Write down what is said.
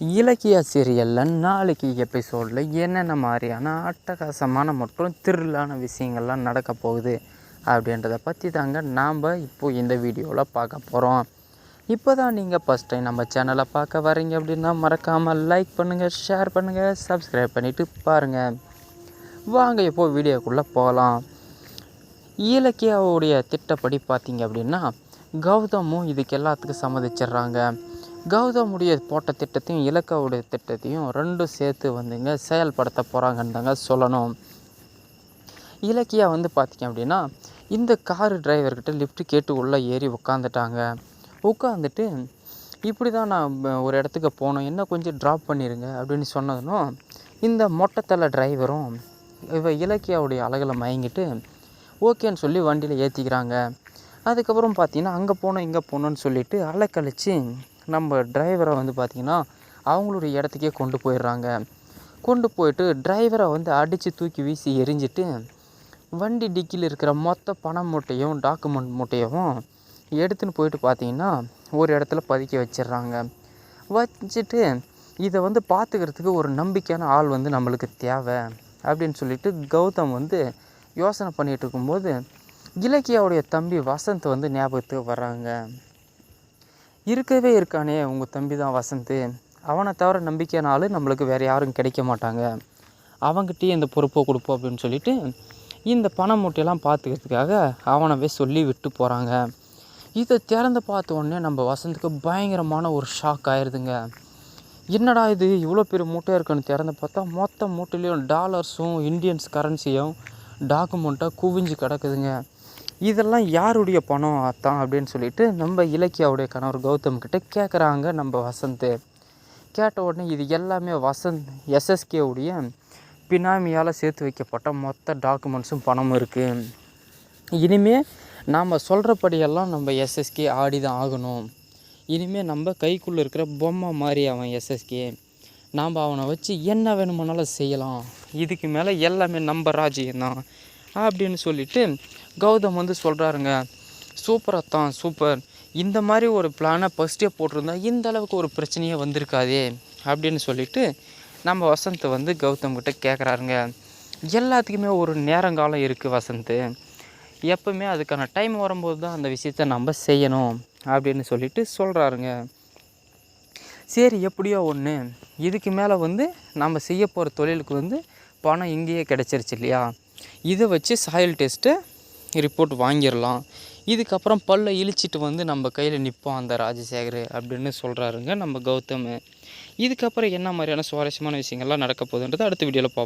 இலக்கிய சீரியலில் நாளைக்கு எபிசோடில் என்னென்ன மாதிரியான அட்டகாசமான மற்றும் த்ரில்லான விஷயங்கள்லாம் நடக்க போகுது அப்படின்றத பற்றி தாங்க நாம் இப்போது இந்த வீடியோவில் பார்க்க போகிறோம். இப்போ தான் நீங்கள் ஃபஸ்ட் டைம் நம்ம சேனலை பார்க்க வரீங்க அப்படின்னா மறக்காமல் லைக் பண்ணுங்கள், ஷேர் பண்ணுங்கள், சப்ஸ்கிரைப் பண்ணிவிட்டு பாருங்கள். வாங்க இப்போது வீடியோக்குள்ளே போகலாம். இலக்கியாவுடைய திட்டப்படி பார்த்திங்க அப்படின்னா கௌதமும் இதுக்கு எல்லாத்துக்கும் சம்மதிச்சிட்றாங்க. கௌதமுடைய போட்ட திட்டத்தையும் இலக்காவுடைய திட்டத்தையும் ரெண்டும் சேர்த்து வந்துங்க செயல்படுத்த போகிறாங்கன்னு தாங்க சொல்லணும். இலக்கியா பார்த்திங்க அப்படின்னா இந்த காரு டிரைவர்கிட்ட லிஃப்ட் கேட்டு உள்ளே ஏறி உட்காந்துட்டு இப்படி தான் நான் ஒரு இடத்துக்கு போனோம், என்ன கொஞ்சம் ட்ராப் பண்ணிடுங்க அப்படின்னு சொன்னதும் இந்த மொட்டைத்தலை டிரைவரும் இலக்கியாவுடைய அழகில் மயங்கிட்டு ஓகேன்னு சொல்லி வண்டியில் ஏற்றிக்கிறாங்க. அதுக்கப்புறம் பார்த்திங்கன்னா அங்கே போனோம் இங்கே போகணுன்னு சொல்லிவிட்டு அலைக்கழிச்சு நம்ம டிரைவரை பார்த்திங்கன்னா அவங்களுடைய இடத்துக்கே கொண்டு போயிடுறாங்க. கொண்டு போயிட்டு டிரைவரை அடித்து தூக்கி வீசி எரிஞ்சிட்டு வண்டி டிக்கியில் இருக்கிற மொத்த பணம் மூட்டையும் டாக்குமெண்ட் மூட்டையும் எடுத்துன்னு போயிட்டு பார்த்திங்கன்னா ஒரு இடத்துல பதுக்கி வச்சிடுறாங்க. வச்சுட்டு இதை பார்த்துக்கிறதுக்கு ஒரு நம்பிக்கையான ஆள் நம்மளுக்கு தேவை அப்படின்னு சொல்லிட்டு கௌதம் யோசனை பண்ணிகிட்டு இருக்கும்போது இலக்கியாவுடைய தம்பி வசந்த் ஞாபகத்துக்கு வர்றாங்க. இருக்கவே இருக்கானே உங்கள் தம்பி தான் வசந்த், அவனை தவிர நம்பிக்கையான ஆள் நம்மளுக்கு வேறு யாரும் கிடைக்க மாட்டாங்க, அவங்ககிட்டயே இந்த பொறுப்பை கொடுப்போம் அப்படின்னு சொல்லிட்டு இந்த பண மூட்டையெல்லாம் பார்த்துக்கிறதுக்காக அவனவே சொல்லி விட்டு போகிறாங்க. இதை திறந்து பார்த்த உடனே நம்ம வசந்துக்கு பயங்கரமான ஒரு ஷாக் ஆயிடுதுங்க. என்னடா இது இவ்வளோ பெரிய மூட்டையாக இருக்குன்னு திறந்து பார்த்தா மொத்த மூட்டையிலையும் டாலர்ஸும் இந்தியன்ஸ் கரன்சியும் டாக்குமெண்ட்டாக குவிஞ்சு கிடக்குதுங்க. இதெல்லாம் யாருடைய பணம் அத்தான் அப்படின்னு சொல்லிட்டு நம்ம இலக்கியாவுடைய கணவர் கௌதம் கிட்ட கேட்குறாங்க நம்ம வசந்த். கேட்ட உடனே இது எல்லாமே எஸ்எஸ்கேவுடைய பினாமியால் சேர்த்து வைக்கப்பட்ட மொத்த டாக்குமெண்ட்ஸும் பணமும் இருக்குது. இனிமேல் நாம் சொல்கிறபடியெல்லாம் நம்ம எஸ்எஸ்கே ஆடி தான் ஆகணும். இனிமேல் நம்ம கைக்குள்ளே இருக்கிற பொம்மை மாதிரி அவன் எஸ்எஸ்கே, நாம் அவனை வச்சு என்ன வேணுமானாலும் செய்யலாம், இதுக்கு மேலே எல்லாமே நம்ம ராஜ்யம்தான் அப்படின்னு சொல்லிட்டு கௌதம் சொல்கிறாருங்க. சூப்பராகத்தான், சூப்பர், இந்த மாதிரி ஒரு பிளானை ஃபஸ்ட்டே போட்டிருந்தா இந்த அளவுக்கு ஒரு பிரச்சனையே வந்திருக்காதே அப்படின்னு சொல்லிட்டு நம்ம வசந்த் கௌதம் கிட்ட கேட்குறாருங்க. எல்லாத்துக்குமே ஒரு நேரங்காலம் இருக்குது வசந்த், எப்பவுமே அதுக்கான டைம் வரும்போது தான் அந்த விஷயத்த நம்ம செய்யணும் அப்படின்னு சொல்லிட்டு சொல்கிறாருங்க. சரி எப்படியோ ஒன்று, இதுக்கு மேலே நம்ம செய்ய போகிற தொழிலுக்கு பணம் இங்கேயே கிடச்சிருச்சு இல்லையா, இதை வச்சு சாயில் டெஸ்ட்டு ரிப்போர்ட் வாங்கிடலாம், இதுக்கப்புறம் பல்ல இழிச்சிட்டு நம்ம கையில் நிற்போம் அந்த ராஜசேகர் அப்படின்னு சொல்கிறாருங்க நம்ம கௌதம். இதுக்கப்புறம் என்ன மாதிரியான சுவாரஸ்யமான விஷயங்கள்லாம் நடக்க போகுதுன்றது அடுத்த வீடியோவில் பார்ப்போம்.